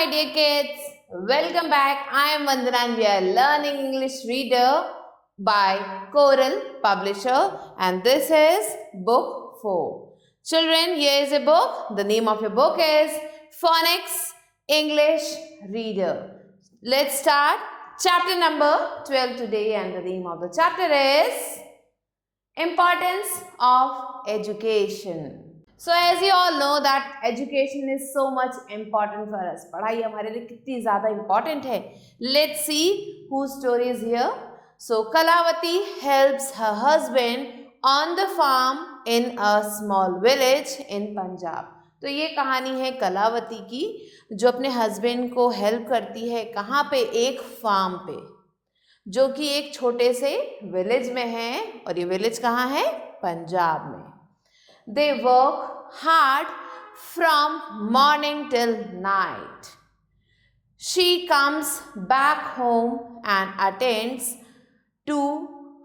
my dear kids. Welcome back. I am Vandana and we are learning English Reader by Coral Publisher and this is book 4. Children, here is a book. The name of your book is Phonics English Reader. Let's start chapter number 12 today and the name of the chapter is Importance of Education. So as you all know that education is so much important for us. पढ़ाई हमारे लिए कितनी ज़्यादा important है. Let's see whose story is here. So Kalavati helps her husband on the farm in a small village in Punjab. तो ये कहानी है कलावती की जो अपने हस्बैंड को हेल्प करती है कहाँ पे, एक फार्म पे जो कि एक छोटे से विलेज में है और ये विलेज कहाँ है, पंजाब में. They work hard from morning till night. She comes back home and attends to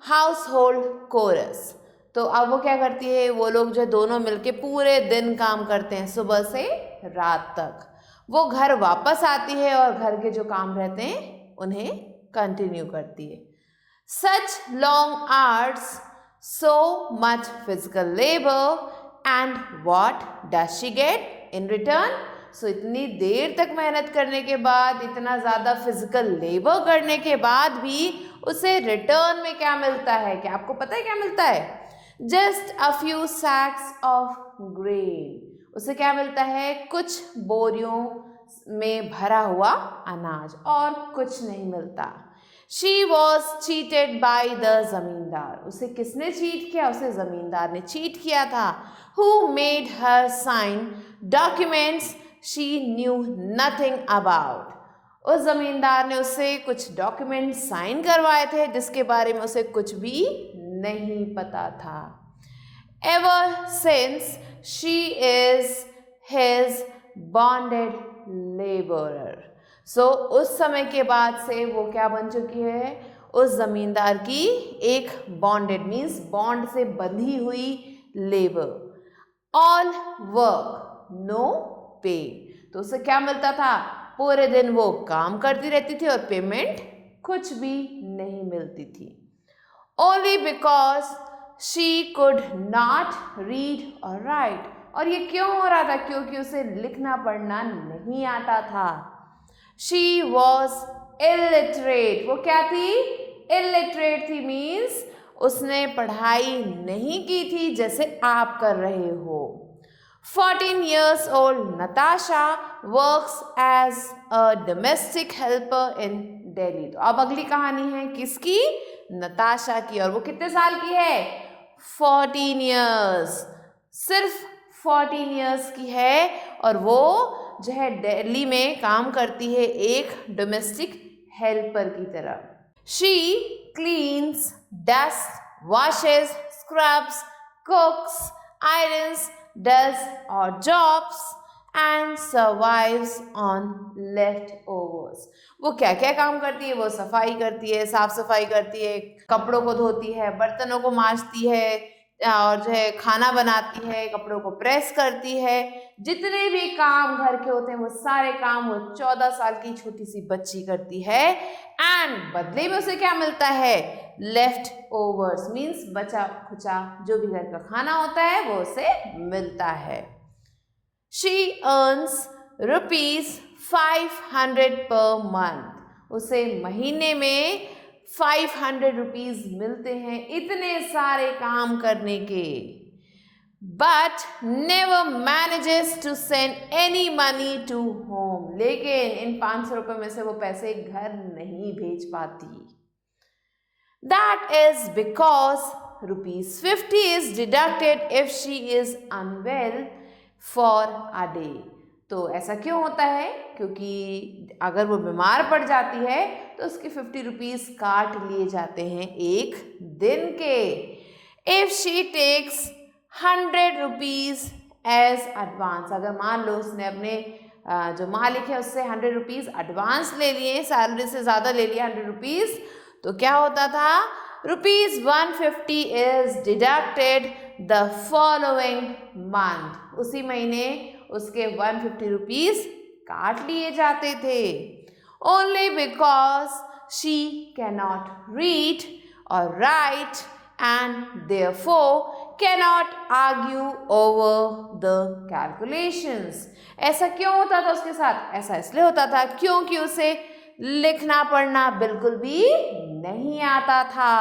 household chores. तो अब वो क्या करती है, वो लोग जो दोनों मिलके पूरे दिन काम करते हैं सुबह से रात तक. वो घर वापस आती है और घर के जो काम रहते हैं उन्हें कंटिन्यू करती है. Such long hours, so much physical labor and what does she get in return? So इतनी देर तक मेहनत करने के बाद, इतना ज़्यादा फिजिकल लेबर करने के बाद भी उसे रिटर्न में क्या मिलता है? क्या आपको पता है क्या मिलता है? Just a few sacks of grain. उसे क्या मिलता है? कुछ बोरियों में भरा हुआ अनाज और कुछ नहीं मिलता. She was cheated by the जमींदार. उसे किसने चीट किया? उसे जमींदार ने चीट किया था. Who made her sign documents she knew nothing about. उस जमींदार ने उससे कुछ डॉक्यूमेंट साइन करवाए थे जिसके बारे में उसे कुछ भी नहीं पता था. Ever since she is his bonded laborer. So, उस समय के बाद से वो क्या बन चुकी है? उस जमींदार की एक बॉन्डेड मीन्स बॉन्ड से बंधी हुई लेबर. ऑल वर्क नो पे. तो उसे क्या मिलता था? पूरे दिन वो काम करती रहती थी और पेमेंट कुछ भी नहीं मिलती थी. Only because she could not read और राइट. और ये क्यों हो रहा था? क्योंकि उसे लिखना पढ़ना नहीं आता था. She was illiterate. वो क्या थी? Illiterate थी मीन्स उसने पढ़ाई नहीं की थी जैसे आप कर रहे हो. 14 years old Natasha works as a domestic helper in Delhi. तो अब अगली कहानी है किसकी? नताशा की. और वो कितने साल की है? 14 years. सिर्फ 14 years की है और वो जो है दिल्ली में काम करती है एक डोमेस्टिक हेल्पर की तरह. She cleans, dust, washes, scrubs, cooks, irons, does odd jobs and survives on leftovers. वो क्या क्या काम करती है? वो सफाई करती है, साफ सफाई करती है, कपड़ों को धोती है, बर्तनों को मांजती है और जो है खाना बनाती है, कपड़ों को प्रेस करती है. जितने भी काम घर के होते हैं वो सारे काम वो 14 साल की छोटी सी बच्ची करती है. एंड बदले में उसे क्या मिलता है? लेफ्ट ओवर्स मीन्स बचा खुचा जो भी घर का खाना होता है वो उसे मिलता है. She earns ₹500 per month. उसे महीने में 500 रुपीज मिलते हैं इतने सारे काम करने के. But never manages to send any money to home. लेकिन इन 500 रुपये में से वो पैसे घर नहीं भेज पाती. That is because ₹50 is deducted if she is unwell for a day. तो ऐसा क्यों होता है? क्योंकि अगर वो बीमार पड़ जाती है तो उसके 50 रुपीज़ काट लिए जाते हैं एक दिन के. If she takes 100 rupees as advance. अगर मान लो उसने अपने जो मालिक है उससे 100 रुपीज़ एडवांस ले लिए, सैलरी से ज़्यादा ले लिया 100 रुपीज़, तो क्या होता था? ₹150 is deducted the following month. उसी महीने उसके 150 रुपीज़ काट लिए जाते थे, only because she cannot read or write and therefore cannot argue over the calculations. ऐसा क्यों होता था उसके साथ? ऐसा इसलिए होता था क्योंकि उसे लिखना पढ़ना बिल्कुल भी नहीं आता था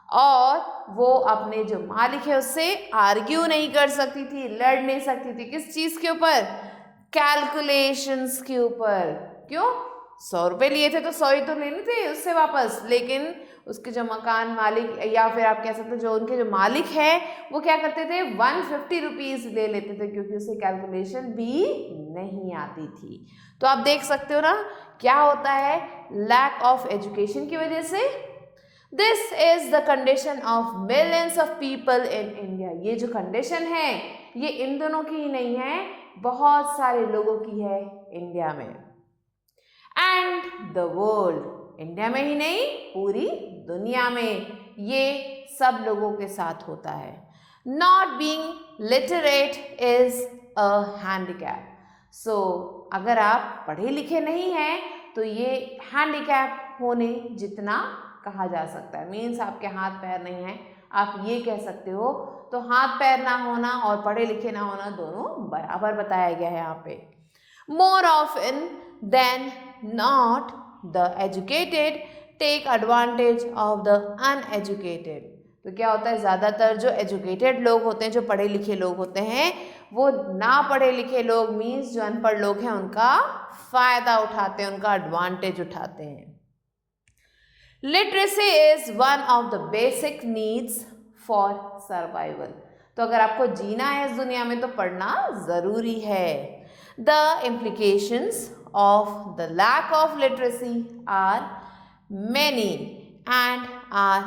और वो अपने जो मालिक है उससे आर्ग्यू नहीं कर सकती थी, लड़ नहीं सकती थी। किस चीज के ऊपर? कैलकुलेशंस के ऊपर। क्यों? 100 रुपये लिए थे तो 100 ही तो लेने थे उससे वापस, लेकिन उसके जो मकान मालिक या फिर आप कह सकते हो जो उनके जो मालिक हैं वो क्या करते थे? 150 रुपीज़ ले लेते थे क्योंकि उसे कैलकुलेशन भी नहीं आती थी। तो आप देख सकते हो ना क्या होता है लैक ऑफ एजुकेशन की वजह से। This is the condition of millions of people in India. ये जो कंडीशन है ये इन दोनों की ही नहीं है, बहुत सारे लोगों की है इंडिया में एंड द वर्ल्ड। इंडिया में ही नहीं पूरी दुनिया में ये सब लोगों के साथ होता है। Not being literate is a handicap. So अगर आप पढ़े लिखे नहीं हैं तो ये हैंडीकैप होने जितना कहा जा सकता है। मीन्स आपके हाथ पैर नहीं हैं, आप ये कह सकते हो। तो हाथ पैर ना होना और पढ़े लिखे ना होना दोनों बराबर बताया गया है यहाँ पे। More often than not the educated take advantage of the uneducated. तो क्या होता है ज़्यादातर जो एजुकेटेड लोग होते हैं, जो पढ़े लिखे लोग होते हैं, वो ना पढ़े लिखे लोग मीन्स जो अनपढ़ लोग हैं उनका फ़ायदा उठाते हैं, उनका एडवांटेज उठाते हैं। Literacy is one of the basic needs for survival. तो अगर आपको जीना है इस दुनिया में तो पढ़ना ज़रूरी है। The implications of the lack of literacy are many and are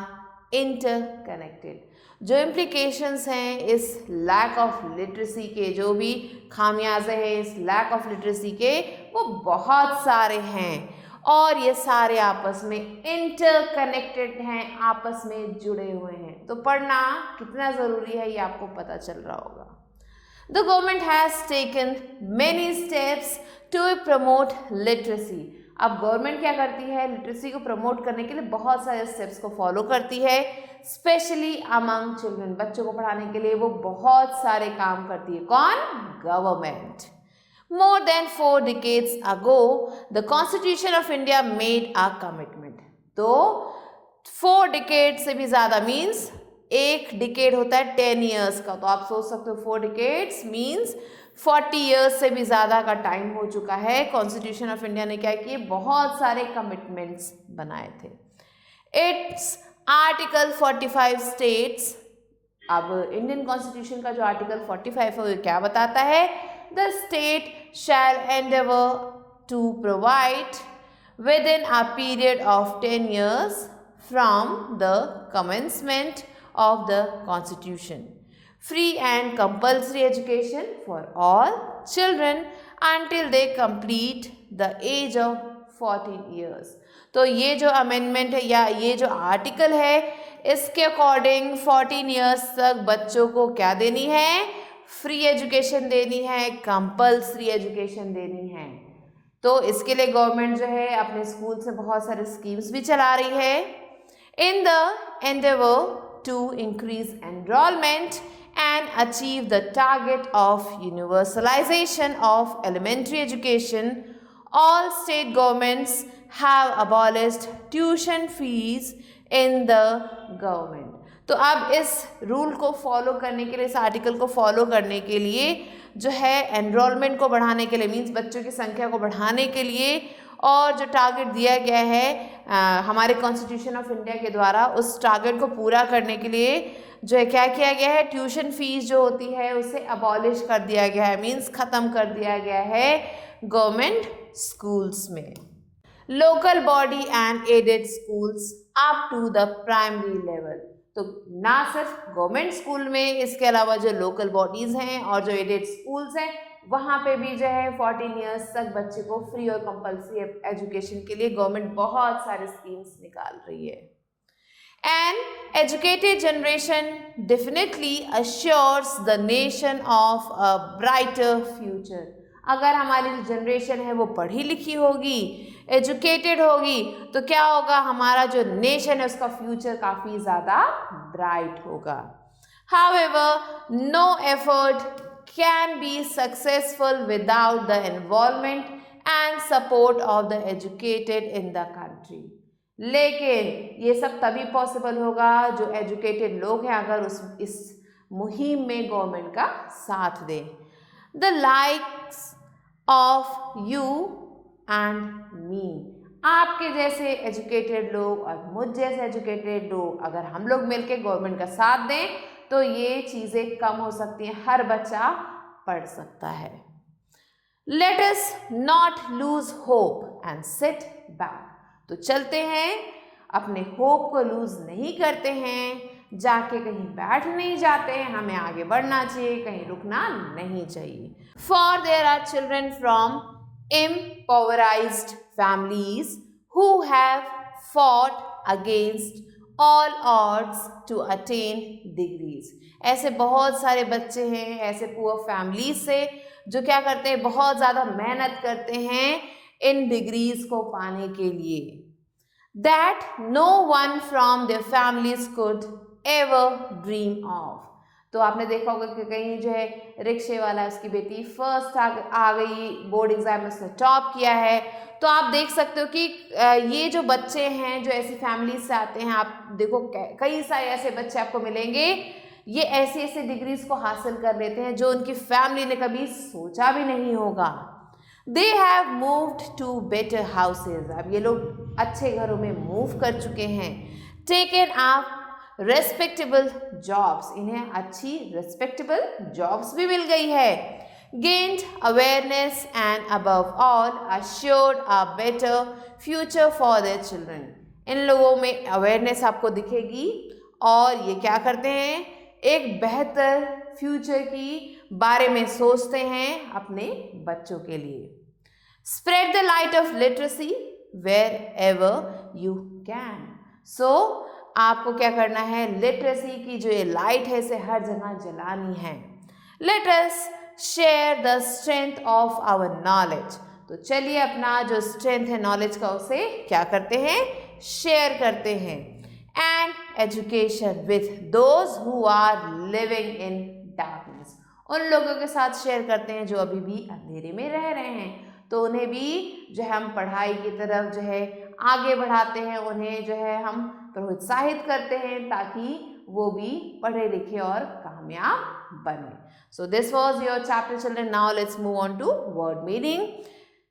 interconnected। जो implications हैं इस lack of literacy के, जो भी खामियाजे हैं इस lack of literacy के, वो बहुत सारे हैं और ये सारे आपस में interconnected हैं, आपस में जुड़े हुए हैं। तो पढ़ना कितना ज़रूरी है ये आपको पता चल रहा होगा। The government has taken many steps to promote literacy। अब गवर्नमेंट क्या करती है? लिटरेसी को प्रमोट करने के लिए बहुत सारे स्टेप्स को फॉलो करती है, स्पेशली अमंग चिल्ड्रन। बच्चों को पढ़ाने के लिए वो बहुत सारे काम करती है। कौन? Government. More than 4 decades ago, the Constitution of India made a commitment। तो 4 decades से भी ज़्यादा मीन्स एक डिकेड होता है 10 ईयर्स का, तो आप सोच सकते हो 4 डिकेड्स मीन्स 40 ईयर्स से भी ज़्यादा का टाइम हो चुका है। कॉन्स्टिट्यूशन ऑफ इंडिया ने क्या किए? बहुत सारे कमिटमेंट्स बनाए थे। It's article 45 states. अब इंडियन कॉन्स्टिट्यूशन का जो आर्टिकल 45 है वो क्या बताता है? The state shall endeavour to provide within a period of 10 years from the commencement of the Constitution, free and compulsory education for all children until they complete the age of 14 years। तो ये जो amendment है या ये जो article है इसके according 14 years तक बच्चों को क्या देनी है? फ्री एजुकेशन देनी है, कंपल्सरी एजुकेशन देनी है। तो इसके लिए गवर्नमेंट जो है अपने स्कूल से बहुत सारे स्कीम्स भी चला रही है। In the Endeavour to increase enrollment and achieve the target of universalization of elementary education, all state governments have abolished tuition fees in the government। तो अब इस रूल को फॉलो करने के लिए, इस आर्टिकल को फॉलो करने के लिए जो है एनरोलमेंट को बढ़ाने के लिए मीन्स बच्चों की संख्या को बढ़ाने के लिए और जो टारगेट दिया गया है हमारे कॉन्स्टिट्यूशन ऑफ इंडिया के द्वारा, उस टारगेट को पूरा करने के लिए जो है क्या किया गया है? ट्यूशन फीस जो होती है उसे अबॉलिश कर दिया गया है, मीन्स ख़त्म कर दिया गया है गवर्नमेंट स्कूल्स में। Local body and aided schools up to the primary level. तो ना सिर्फ गवर्नमेंट स्कूल में, इसके अलावा जो लोकल बॉडीज़ हैं और जो एडेड स्कूल्स हैं वहाँ पे भी जो है 14 ईयर्स तक बच्चे को फ्री और कंपल्सरी एजुकेशन के लिए गवर्नमेंट बहुत सारे स्कीम्स निकाल रही है। An educated generation definitely assures the nation of a brighter future। अगर हमारी जो जनरेशन है वो पढ़ी लिखी होगी, एजुकेटेड होगी, तो क्या होगा, हमारा जो नेशन है उसका फ्यूचर काफ़ी ज़्यादा ब्राइट होगा. However, no effort can be successful without the involvement and support of the educated in the country. लेकिन ये सब तभी पॉसिबल होगा जो एजुकेटेड लोग हैं अगर इस मुहिम में गवर्नमेंट का साथ दें. The likes of you and me, आपके जैसे एजुकेटेड लोग और मुझ जैसे एजुकेटेड लोग, अगर हम लोग मिलकर गवर्नमेंट का साथ दें तो ये चीज़ें कम हो सकती हैं, हर बच्चा पढ़ सकता है. Let us not lose hope and sit back. तो चलते हैं, अपने होप को लूज नहीं करते हैं, जाके कहीं बैठ नहीं जाते हैं, हमें आगे बढ़ना चाहिए, कहीं रुकना नहीं चाहिए. For there are children from impoverished families who have fought against all odds to attain degrees. ऐसे बहुत सारे बच्चे हैं ऐसे पुअर फैमिली से जो क्या करते हैं, बहुत ज़्यादा मेहनत करते हैं इन डिग्रीज को पाने के लिए. That no one from their families could ever dream of. तो आपने देखा होगा कि कहीं जो है रिक्शे वाला, उसकी बेटी फर्स्ट आ गई बोर्ड एग्जाम में, उसने टॉप किया है. तो आप देख सकते हो कि ये जो बच्चे हैं जो ऐसी फैमिली से आते हैं, आप देखो कई सारे ऐसे बच्चे आपको मिलेंगे, ये ऐसी ऐसी डिग्रीज को हासिल कर लेते हैं जो उनकी फैमिली ने कभी सोचा भी नहीं होगा. They have moved to better houses. अब ये लोग अच्छे घरों में मूव कर चुके हैं. टेकन अप रेस्पेक्टेबल जॉब्स, इन्हें अच्छी रेस्पेक्टेबल जॉब्स भी मिल गई है. Gained awareness and above all assured a better future for their children. इन लोगों में अवेयरनेस आपको दिखेगी और ये क्या करते हैं, एक बेहतर फ्यूचर की बारे में सोचते हैं अपने बच्चों के लिए. Spread the light of literacy wherever you can. So आपको क्या करना है, लिटरेसी की जो ये लाइट है इसे हर जगह जलानी है. Let us share the strength of our knowledge. तो चलिए अपना जो स्ट्रेंथ है नॉलेज का उसे क्या करते हैं, शेयर करते हैं. And education with those who are living in darkness. उन लोगों के साथ शेयर करते हैं जो अभी भी अंधेरे में रह रहे हैं, तो उन्हें भी जो है हम पढ़ाई की तरफ जो है आगे बढ़ाते हैं, उन्हें जो है हम प्रोत्साहित करते हैं ताकि वो भी पढ़े लिखे और कामयाब बने. So this was your chapter children. Now let's move on to word meaning.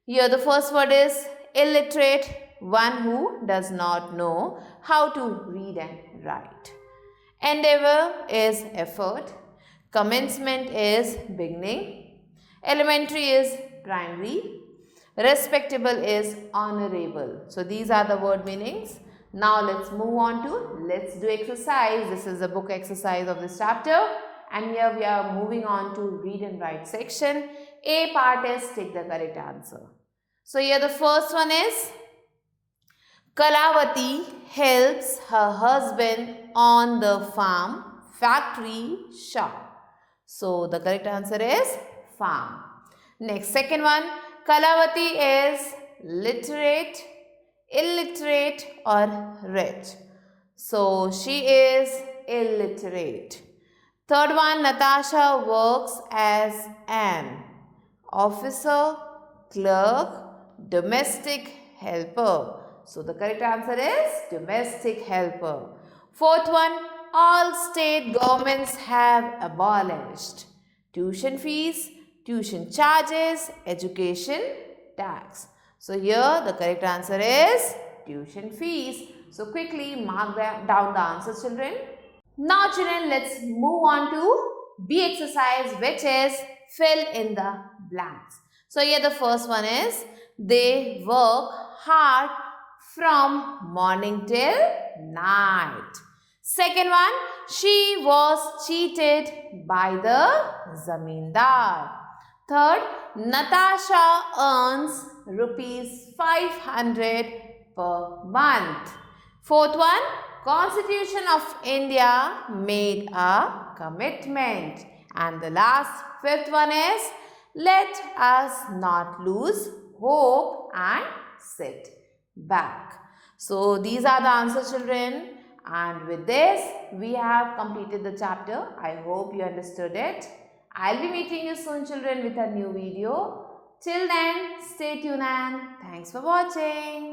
Here the first word is illiterate, one who does not know how to read and write. Endeavor is effort. Commencement is beginning. Elementary is primary. Respectable is honorable. So these are the word meanings. Now let's move on to let's do exercise. This is the book exercise of this chapter, and here we are moving on to read and write section. A part is take the correct answer. So here the first one is Kalavati helps her husband on the farm, factory, shop. So the correct answer is farm. Next, second one, Kalavati is literate, illiterate or rich. So she is illiterate. Third one, Natasha works as an officer, clerk, domestic helper. So the correct answer is domestic helper. Fourth one, all state governments have abolished tuition fees, tuition charges, education tax. So here the correct answer is tuition fees. So quickly mark down the answers, children. Now children, let's move on to B exercise, which is fill in the blanks. So here the first one is they work hard from morning till night. Second one, she was cheated by the zamindar. Third, Natasha earns ₹500 per month. Fourth one, Constitution of India made a commitment. And the last, fifth one is Let us not lose hope and sit back. So these are the answers, children. And with this, we have completed the chapter. I hope you understood it. I'll be meeting you soon, children, with a new video. Till then, stay tuned and thanks for watching.